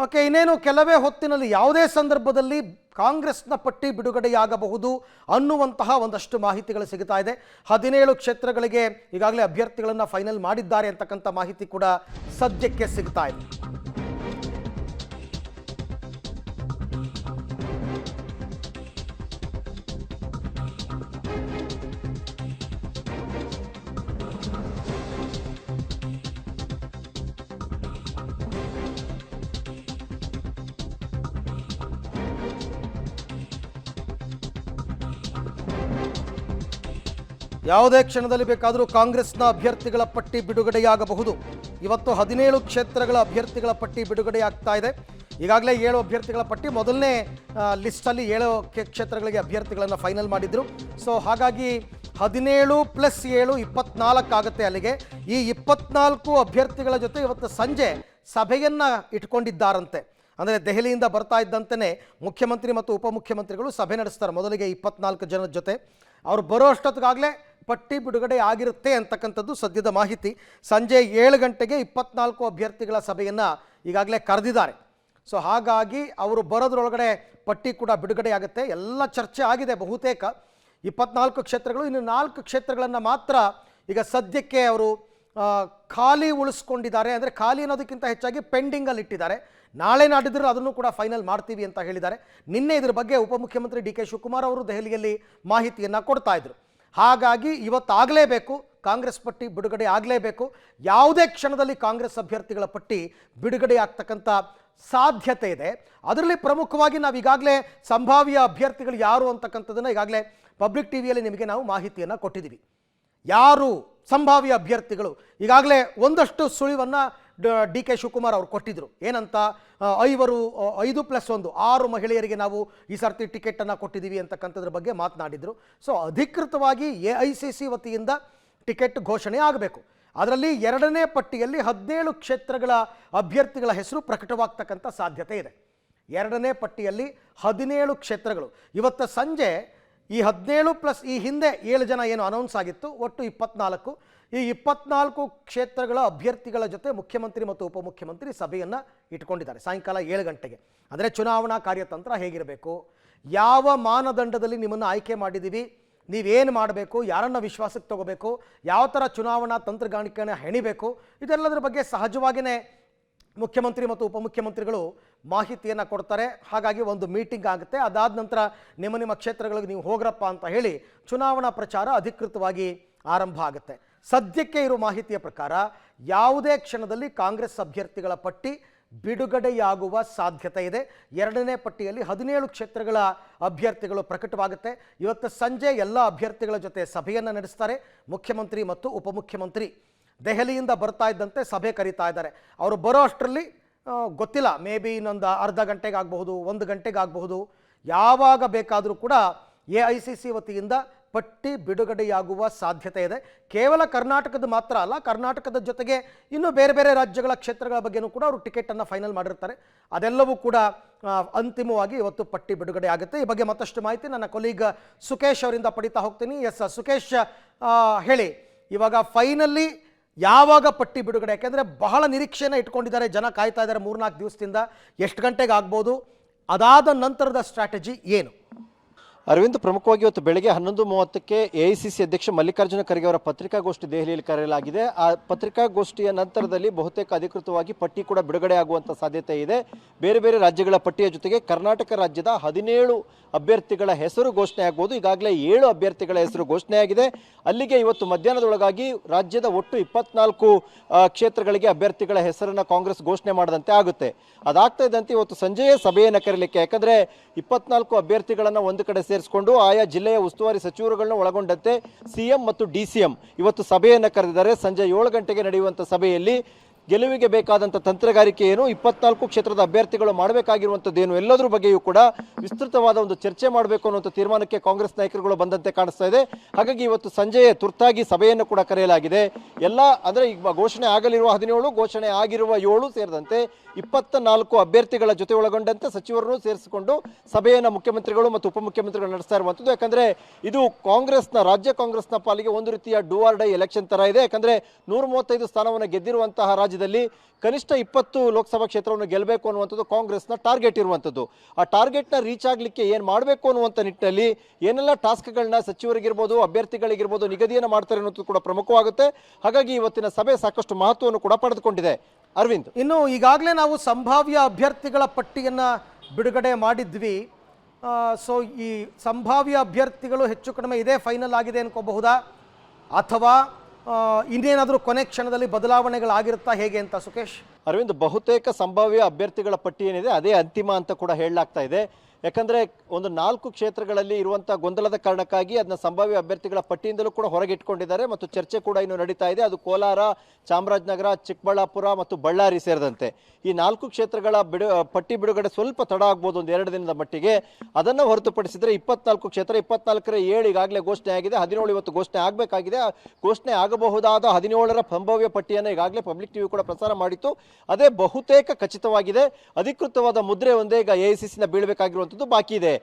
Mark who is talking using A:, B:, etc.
A: Okay, ಇನ್ನೇನು ಕೆಲವೇ ಹೊತ್ತಿನಲ್ಲಿ ಯಾವುದೇ ಸಂದರ್ಭದಲ್ಲಿ ಕಾಂಗ್ರೆಸ್ನ ಪಟ್ಟಿ ಬಿಡುಗಡೆಯಾಗಬಹುದು ಅನ್ನುವಂತಹ ಒಂದಷ್ಟು ಮಾಹಿತಿಗಳು ಸಿಗ್ತಾ ಇದೆ. 17 ಕ್ಷೇತ್ರಗಳಿಗೆ ಈಗಾಗಲೇ ಅಭ್ಯರ್ಥಿಗಳನ್ನು ಫೈನಲ್ ಮಾಡಿದ್ದಾರೆ ಅಂತಕ್ಕಂಥ ಮಾಹಿತಿ ಕೂಡ ಸದ್ಯಕ್ಕೆ ಸಿಗ್ತಾ ಇದೆ. ಯಾವುದೇ ಕ್ಷಣದಲ್ಲಿ ಬೇಕಾದರೂ ಕಾಂಗ್ರೆಸ್ನ ಅಭ್ಯರ್ಥಿಗಳ ಪಟ್ಟಿ ಬಿಡುಗಡೆಯಾಗಬಹುದು. ಇವತ್ತು 17 ಕ್ಷೇತ್ರಗಳ ಅಭ್ಯರ್ಥಿಗಳ ಪಟ್ಟಿ ಬಿಡುಗಡೆಯಾಗ್ತಾ ಇದೆ. ಈಗಾಗಲೇ 7 ಅಭ್ಯರ್ಥಿಗಳ ಪಟ್ಟಿ ಮೊದಲನೇ ಲಿಸ್ಟಲ್ಲಿ 7 ಕ್ಷೇತ್ರಗಳಿಗೆ ಅಭ್ಯರ್ಥಿಗಳನ್ನು ಫೈನಲ್ ಮಾಡಿದ್ರು. ಸೊ ಹಾಗಾಗಿ 17 + 7 24 ಆಗುತ್ತೆ. ಅಲ್ಲಿಗೆ ಈ 24 ಅಭ್ಯರ್ಥಿಗಳ ಜೊತೆ ಇವತ್ತು ಸಂಜೆ ಸಭೆಯನ್ನು ಇಟ್ಕೊಂಡಿದ್ದಾರಂತೆ. ಅಂದರೆ ದೆಹಲಿಯಿಂದ ಬರ್ತಾ ಇದ್ದಂತೆಯೇ ಮುಖ್ಯಮಂತ್ರಿ ಮತ್ತು ಉಪಮುಖ್ಯಮಂತ್ರಿಗಳು ಸಭೆ ನಡೆಸ್ತಾರೆ. ಮೊದಲಿಗೆ 24 ಜನರ ಜೊತೆ ಅವರು ಬರೋ ಅಷ್ಟೊತ್ತಿಗಾಗಲೇ ಪಟ್ಟಿ ಬಿಡುಗಡೆ ಆಗಿರುತ್ತೆ ಅಂತಕ್ಕಂಥದ್ದು ಸದ್ಯದ ಮಾಹಿತಿ. ಸಂಜೆ 7 ಗಂಟೆಗೆ 24 ಅಭ್ಯರ್ಥಿಗಳ ಸಭೆಯನ್ನು ಈಗಾಗಲೇ ಕರೆದಿದ್ದಾರೆ. ಸೊ ಹಾಗಾಗಿ ಅವರು ಬರೋದ್ರೊಳಗಡೆ ಪಟ್ಟಿ ಕೂಡ ಬಿಡುಗಡೆ ಆಗುತ್ತೆ. ಎಲ್ಲ ಚರ್ಚೆ ಆಗಿದೆ ಬಹುತೇಕ. 24 ಕ್ಷೇತ್ರಗಳು, ಇನ್ನು 4 ಕ್ಷೇತ್ರಗಳನ್ನು ಮಾತ್ರ ಈಗ ಸದ್ಯಕ್ಕೆ ಅವರು ಖಾಲಿ ಉಳಿಸ್ಕೊಂಡಿದ್ದಾರೆ. ಅಂದರೆ ಖಾಲಿ ಅನ್ನೋದಕ್ಕಿಂತ ಹೆಚ್ಚಾಗಿ ಪೆಂಡಿಂಗಲ್ಲಿ ಇಟ್ಟಿದ್ದಾರೆ. ನಾಳೆ ನಾಡಿದ್ರು ಅದನ್ನು ಕೂಡ ಫೈನಲ್ ಮಾಡ್ತೀವಿ ಅಂತ ಹೇಳಿದ್ದಾರೆ. ನಿನ್ನೆ ಇದರ ಬಗ್ಗೆ ಉಪಮುಖ್ಯಮಂತ್ರಿ ಡಿ ಕೆ ಶಿವಕುಮಾರ್ ಅವರು ದೆಹಲಿಯಲ್ಲಿ ಮಾಹಿತಿಯನ್ನು ಕೊಡ್ತಾ ಇದ್ರು. ಹಾಗಾಗಿ ಇವತ್ತಾಗಲೇಬೇಕು, ಕಾಂಗ್ರೆಸ್ ಪಟ್ಟಿ ಬಿಡುಗಡೆ ಆಗಲೇಬೇಕು. ಯಾವುದೇ ಕ್ಷಣದಲ್ಲಿ ಕಾಂಗ್ರೆಸ್ ಅಭ್ಯರ್ಥಿಗಳ ಪಟ್ಟಿ ಬಿಡುಗಡೆ ಆಗ್ತಕ್ಕಂಥ ಸಾಧ್ಯತೆ ಇದೆ. ಅದರಲ್ಲಿ ಪ್ರಮುಖವಾಗಿ ನಾವು ಈಗಾಗಲೇ ಸಂಭಾವ್ಯ ಅಭ್ಯರ್ಥಿಗಳು ಯಾರು ಅಂತಕ್ಕಂಥದ್ದನ್ನು ಈಗಾಗಲೇ ಪಬ್ಲಿಕ್ ಟಿವಿಯಲ್ಲಿ ನಿಮಗೆ ನಾವು ಮಾಹಿತಿಯನ್ನು ಕೊಟ್ಟಿದ್ದೀವಿ. ಯಾರು ಸಂಭಾವ್ಯ ಅಭ್ಯರ್ಥಿಗಳು ಈಗಾಗಲೇ ಒಂದಷ್ಟು ಸುಳಿವನ್ನು ಡಿ ಕೆ ಶಿವಕುಮಾರ್ ಅವರು ಕೊಟ್ಟಿದ್ದರು. ಏನಂತ 5+1 6 ಮಹಿಳೆಯರಿಗೆ ನಾವು ಈ ಸರ್ತಿ ಟಿಕೆಟನ್ನು ಕೊಟ್ಟಿದ್ದೀವಿ ಅಂತಕ್ಕಂಥದ್ರ ಬಗ್ಗೆ ಮಾತನಾಡಿದರು. ಸೊ ಅಧಿಕೃತವಾಗಿ AICC ವತಿಯಿಂದ ಟಿಕೆಟ್ ಘೋಷಣೆ ಆಗಬೇಕು. ಅದರಲ್ಲಿ 2ನೇ ಪಟ್ಟಿಯಲ್ಲಿ 17 ಕ್ಷೇತ್ರಗಳ ಅಭ್ಯರ್ಥಿಗಳ ಹೆಸರು ಪ್ರಕಟವಾಗ್ತಕ್ಕಂಥ ಸಾಧ್ಯತೆ ಇದೆ. 2ನೇ ಪಟ್ಟಿಯಲ್ಲಿ 17 ಕ್ಷೇತ್ರಗಳು. ಇವತ್ತು ಸಂಜೆ ಈ 17 ಪ್ಲಸ್ ಈ ಹಿಂದೆ 7 ಜನ ಏನು ಅನೌನ್ಸ್ ಆಗಿತ್ತು, ಒಟ್ಟು 24. ಈ 24 ಕ್ಷೇತ್ರಗಳ ಅಭ್ಯರ್ಥಿಗಳ ಜೊತೆ ಮುಖ್ಯಮಂತ್ರಿ ಮತ್ತು ಉಪಮುಖ್ಯಮಂತ್ರಿ ಸಭೆಯನ್ನು ಇಟ್ಕೊಂಡಿದ್ದಾರೆ ಸಾಯಂಕಾಲ 7 ಗಂಟೆಗೆ. ಅಂದರೆ ಚುನಾವಣಾ ಕಾರ್ಯತಂತ್ರ ಹೇಗಿರಬೇಕು, ಯಾವ ಮಾನದಂಡದಲ್ಲಿ ನಿಮ್ಮನ್ನು ಆಯ್ಕೆ ಮಾಡಿದ್ದೀವಿ, ನೀವೇನು ಮಾಡಬೇಕು, ಯಾರನ್ನು ವಿಶ್ವಾಸಕ್ಕೆ ತಗೋಬೇಕು, ಯಾವ ಥರ ಚುನಾವಣಾ ತಂತ್ರಗಾರಿಕೆಯನ್ನು ಹೆಣಿಬೇಕು, ಇದೆಲ್ಲದರ ಬಗ್ಗೆ ಸಹಜವಾಗಿಯೇ ಮುಖ್ಯಮಂತ್ರಿ ಮತ್ತು ಉಪಮುಖ್ಯಮಂತ್ರಿಗಳು ಮಾಹಿತಿಯನ್ನು ಕೊಡ್ತಾರೆ. ಹಾಗಾಗಿ ಒಂದು ಮೀಟಿಂಗ್ ಆಗುತ್ತೆ. ಅದಾದ ನಂತರ ನಿಮ್ಮ ಕ್ಷೇತ್ರಗಳಿಗೆ ನೀವು ಹೋಗ್ರಪ್ಪ ಅಂತ ಹೇಳಿ ಚುನಾವಣಾ ಪ್ರಚಾರ ಅಧಿಕೃತವಾಗಿ ಆರಂಭ ಆಗುತ್ತೆ. ಸದ್ಯಕ್ಕೆ ಇರೋ ಮಾಹಿತಿಯ ಪ್ರಕಾರ ಯಾವುದೇ ಕ್ಷಣದಲ್ಲಿ ಕಾಂಗ್ರೆಸ್ ಅಭ್ಯರ್ಥಿಗಳ ಪಟ್ಟಿ ಬಿಡುಗಡೆಯಾಗುವ ಸಾಧ್ಯತೆ ಇದೆ. 2ನೇ ಪಟ್ಟಿಯಲ್ಲಿ 17 ಕ್ಷೇತ್ರಗಳ ಅಭ್ಯರ್ಥಿಗಳು ಪ್ರಕಟವಾಗುತ್ತೆ. ಇವತ್ತು ಸಂಜೆ ಎಲ್ಲ ಅಭ್ಯರ್ಥಿಗಳ ಜೊತೆ ಸಭೆಯನ್ನು ನಡೆಸ್ತಾರೆ ಮುಖ್ಯಮಂತ್ರಿ ಮತ್ತು ಉಪಮುಖ್ಯಮಂತ್ರಿ. ದೆಹಲಿಯಿಂದ ಬರ್ತಾ ಇದ್ದಂತೆ ಸಭೆ ಕರೀತಾ ಇದ್ದಾರೆ. ಅವರು ಬರೋ ಅಷ್ಟರಲ್ಲಿ ಗೊತ್ತಿಲ್ಲ, ಮೇ ಬಿ ಇನ್ನೊಂದು ಅರ್ಧ ಗಂಟೆಗೆ ಆಗಬಹುದು, 1 ಗಂಟೆಗೆ ಆಗಬಹುದು. ಯಾವಾಗ ಬೇಕಾದರೂ ಕೂಡ AICC ವತಿಯಿಂದ ಪಟ್ಟಿ ಬಿಡುಗಡೆಯಾಗುವ ಸಾಧ್ಯತೆ ಇದೆ. ಕೇವಲ ಕರ್ನಾಟಕದ ಮಾತ್ರ ಅಲ್ಲ, ಕರ್ನಾಟಕದ ಜೊತೆಗೆ ಇನ್ನೂ ಬೇರೆ ಬೇರೆ ರಾಜ್ಯಗಳ ಕ್ಷೇತ್ರಗಳ ಬಗ್ಗೆಯೂ ಕೂಡ ಅವರು ಟಿಕೆಟನ್ನು ಫೈನಲ್ ಮಾಡಿರ್ತಾರೆ. ಅದೆಲ್ಲವೂ ಕೂಡ ಅಂತಿಮವಾಗಿ ಇವತ್ತು ಪಟ್ಟಿ ಬಿಡುಗಡೆ ಆಗುತ್ತೆ. ಈ ಬಗ್ಗೆ ಮತ್ತಷ್ಟು ಮಾಹಿತಿ ನನ್ನ ಕೊಲೀಗ್ ಸುಕೇಶ್ ಅವರಿಂದ ಪಡಿತಾ ಹೋಗ್ತೀನಿ. ಎಸ್ ಸುಕೇಶ್, ಹೇಳಿ, ಇವಾಗ ಫೈನಲಿ ಯಾವಾಗ ಪಟ್ಟಿ ಬಿಡುಗಡೆ? ಯಾಕೆಂದರೆ ಬಹಳ ನಿರೀಕ್ಷೆಯನ್ನು ಇಟ್ಕೊಂಡಿದ್ದಾರೆ ಜನ, ಕಾಯ್ತಾ ಇದ್ದಾರೆ 3-4 ದಿವಸದಿಂದ. ಎಷ್ಟು ಗಂಟೆಗೆ ಆಗ್ಬೋದು? ಅದಾದ ನಂತರದ ಸ್ಟ್ರಾಟಜಿ ಏನು?
B: ಅರವಿಂದ್, ಪ್ರಮುಖವಾಗಿ ಇವತ್ತು ಬೆಳಗ್ಗೆ 11:30ಕ್ಕೆ AICC ಅಧ್ಯಕ್ಷ ಮಲ್ಲಿಕಾರ್ಜುನ ಖರ್ಗೆ ಅವರ ಪತ್ರಿಕಾಗೋಷ್ಠಿ ದೆಹಲಿಯಲ್ಲಿ ಕರೆಯಲಾಗಿದೆ. ಆ ಪತ್ರಿಕಾಗೋಷ್ಠಿಯ ನಂತರದಲ್ಲಿ ಬಹುತೇಕ ಅಧಿಕೃತವಾಗಿ ಪಟ್ಟಿ ಕೂಡ ಬಿಡುಗಡೆ ಆಗುವಂಥ ಸಾಧ್ಯತೆ ಇದೆ. ಬೇರೆ ಬೇರೆ ರಾಜ್ಯಗಳ ಪಟ್ಟಿಯ ಜೊತೆಗೆ ಕರ್ನಾಟಕ ರಾಜ್ಯದ 17 ಅಭ್ಯರ್ಥಿಗಳ ಹೆಸರು ಘೋಷಣೆ ಆಗ್ಬೋದು. ಈಗಾಗಲೇ 7 ಅಭ್ಯರ್ಥಿಗಳ ಹೆಸರು ಘೋಷಣೆಯಾಗಿದೆ. ಅಲ್ಲಿಗೆ ಇವತ್ತು ಮಧ್ಯಾಹ್ನದೊಳಗಾಗಿ ರಾಜ್ಯದ ಒಟ್ಟು 24 ಕ್ಷೇತ್ರಗಳಿಗೆ ಅಭ್ಯರ್ಥಿಗಳ ಹೆಸರನ್ನು ಕಾಂಗ್ರೆಸ್ ಘೋಷಣೆ ಮಾಡದಂತೆ ಆಗುತ್ತೆ. ಅದಾಗ್ತಾ ಇದ್ದಂತೆ ಇವತ್ತು ಸಂಜೆಯೇ ಸಭೆಯನ್ನು ಕರೆಯಲಿಕ್ಕೆ, ಯಾಕಂದರೆ 24 ಅಭ್ಯರ್ಥಿಗಳನ್ನು ಒಂದು ಕಡೆ ಸೇರಿಸಿಕೊಂಡು ಆಯಾ ಜಿಲ್ಲೆಯ ಉಸ್ತುವಾರಿ ಸಚಿವರುಗಳನ್ನ ಒಳಗೊಂಡಂತೆ CM ಮತ್ತು DCM ಇವತ್ತು ಸಭೆಯನ್ನು ಕರೆದಿದ್ದಾರೆ. ಸಂಜೆ 7 ಗಂಟೆಗೆ ನಡೆಯುವಂಥ ಸಭೆಯಲ್ಲಿ ಗೆಲುವಿಗೆ ಬೇಕಾದಂಥ ತಂತ್ರಗಾರಿಕೆ ಏನು, 24 ಕ್ಷೇತ್ರದ ಅಭ್ಯರ್ಥಿಗಳು ಮಾಡಬೇಕಾಗಿರುವಂಥದ್ದೇನು, ಎಲ್ಲದರ ಬಗ್ಗೆಯೂ ಕೂಡ ವಿಸ್ತೃತವಾದ ಒಂದು ಚರ್ಚೆ ಮಾಡಬೇಕು ಅನ್ನುವಂಥ ತೀರ್ಮಾನಕ್ಕೆ ಕಾಂಗ್ರೆಸ್ ನಾಯಕರುಗಳು ಬಂದಂತೆ ಕಾಣಿಸ್ತಾ ಇದೆ. ಹಾಗಾಗಿ ಇವತ್ತು ಸಂಜೆಯೇ ತುರ್ತಾಗಿ ಸಭೆಯನ್ನು ಕೂಡ ಕರೆಯಲಾಗಿದೆ. ಎಲ್ಲ ಅಂದರೆ ಈಗ ಘೋಷಣೆ ಆಗಲಿರುವ 17, ಘೋಷಣೆ ಆಗಿರುವ 7 ಸೇರಿದಂತೆ 24 ಅಭ್ಯರ್ಥಿಗಳ ಜೊತೆ ಒಳಗೊಂಡಂತೆ ಸಚಿವರನ್ನು ಸೇರಿಸಿಕೊಂಡು ಸಭೆಯನ್ನು ಮುಖ್ಯಮಂತ್ರಿಗಳು ಮತ್ತು ಉಪಮುಖ್ಯಮಂತ್ರಿಗಳು ನಡೆಸ್ತಾ ಇರುವಂಥದ್ದು. ಯಾಕಂದರೆ ಇದು ರಾಜ್ಯ ಕಾಂಗ್ರೆಸ್ನ ಪಾಲಿಗೆ ಒಂದು ರೀತಿಯ ಡೂ ಆರ್ ಡೈ ಎಲೆಕ್ಷನ್ ಥರ ಇದೆ. ಯಾಕಂದರೆ 135 ಸ್ಥಾನವನ್ನು ಗೆದ್ದಿರುವಂತಹ ರಾಜ್ಯದಲ್ಲಿ ರಾಜ್ಯದಲ್ಲಿ ಕನಿಷ್ಠ 20 ಲೋಕಸಭಾ ಕ್ಷೇತ್ರವನ್ನು ಗೆಲ್ಲಬೇಕು ಅನ್ನುವಂಥದ್ದು ಕಾಂಗ್ರೆಸ್ನ ಟಾರ್ಗೆಟ್ ಇರುವಂಥದ್ದು. ಆ ಟಾರ್ಗೆಟ್ನ ರೀಚ್ ಆಗಲಿಕ್ಕೆ ಏನು ಮಾಡಬೇಕು ಅನ್ನುವಂಥ ನಿಟ್ಟಿನಲ್ಲಿ ಏನೆಲ್ಲ ಟಾಸ್ಕ್ಗಳನ್ನ ಸಚಿವರಿಗಿರ್ಬೋದು, ಅಭ್ಯರ್ಥಿಗಳಿಗಿರ್ಬೋದು ನಿಗದಿಯನ್ನು ಮಾಡ್ತಾರೆ ಅನ್ನೋದು ಕೂಡ ಪ್ರಮುಖವಾಗುತ್ತೆ. ಹಾಗಾಗಿ ಇವತ್ತಿನ ಸಭೆ ಸಾಕಷ್ಟು ಮಹತ್ವವನ್ನು ಕೂಡ ಪಡೆದುಕೊಂಡಿದೆ. ಅರವಿಂದ್,
A: ಇನ್ನು ಈಗಾಗಲೇ ನಾವು ಸಂಭಾವ್ಯ ಅಭ್ಯರ್ಥಿಗಳ ಪಟ್ಟಿಯನ್ನು ಬಿಡುಗಡೆ ಮಾಡಿದ್ವಿ. ಸೊ ಈ ಸಂಭಾವ್ಯ ಅಭ್ಯರ್ಥಿಗಳು ಹೆಚ್ಚು ಕಡಿಮೆ ಇದೇ ಫೈನಲ್ ಆಗಿದೆ ಅನ್ಕೋಬಹುದಾ, ಅಥವಾ ಇನ್ನೇನಾದರೂ ಕೊನೆ ಕ್ಷಣದಲ್ಲಿ ಬದಲಾವಣೆಗಳಾಗಿರುತ್ತಾ, ಹೇಗೆ ಅಂತ ಸುಖೇಶ್?
B: ಅರವಿಂದ್, ಬಹುತೇಕ ಸಂಭಾವ್ಯ ಅಭ್ಯರ್ಥಿಗಳ ಪಟ್ಟಿ ಏನಿದೆ ಅದೇ ಅಂತಿಮ ಅಂತ ಕೂಡ ಹೇಳಲಾಗ್ತಾ ಇದೆ. ಯಾಕಂದ್ರೆ ಒಂದು 4 ಕ್ಷೇತ್ರಗಳಲ್ಲಿ ಇರುವಂತಹ ಗೊಂದಲದ ಕಾರಣಕ್ಕಾಗಿ ಅದನ್ನ ಸಂಭಾವ್ಯ ಅಭ್ಯರ್ಥಿಗಳ ಪಟ್ಟಿಯಿಂದಲೂ ಕೂಡ ಹೊರಗಿಟ್ಕೊಂಡಿದ್ದಾರೆ ಮತ್ತು ಚರ್ಚೆ ಕೂಡ ಇನ್ನು ನಡೀತಾ ಇದೆ. ಅದು ಕೋಲಾರ, ಚಾಮರಾಜನಗರ, ಚಿಕ್ಕಬಳ್ಳಾಪುರ ಮತ್ತು ಬಳ್ಳಾರಿ ಸೇರಿದಂತೆ ಈ 4 ಕ್ಷೇತ್ರಗಳ ಪಟ್ಟಿ ಬಿಡುಗಡೆ ಸ್ವಲ್ಪ ತಡ ಆಗ್ಬೋದು, ಒಂದು 2 ದಿನದ ಮಟ್ಟಿಗೆ. ಅದನ್ನು ಹೊರತುಪಡಿಸಿದ್ರೆ 24 ಕ್ಷೇತ್ರ, 24ರ 7 ಈಗಾಗಲೇ ಘೋಷಣೆ ಆಗಿದೆ, 17 ಇವತ್ತು ಘೋಷಣೆ ಆಗಬೇಕಾಗಿದೆ. ಘೋಷಣೆ ಆಗಬಹುದಾದ 17ರ ಸಂಭಾವ್ಯ ಪಟ್ಟಿಯನ್ನು ಈಗಾಗಲೇ ಪಬ್ಲಿಕ್ ಟಿವಿ ಕೂಡ ಪ್ರಸಾರ ಮಾಡಿತ್ತು. ಅದೇ ಬಹುತೇಕ ಖಚಿತವಾಗಿದೆ. ಅಧಿಕೃತವಾದ ಮುದ್ರೆ ಒಂದೇ ಈಗ ಎಐಸಿಸಿನ ಬೀಳಬೇಕಾಗಿರುವಂಥದ್ದು ಬಾಕಿ ಇದೆ.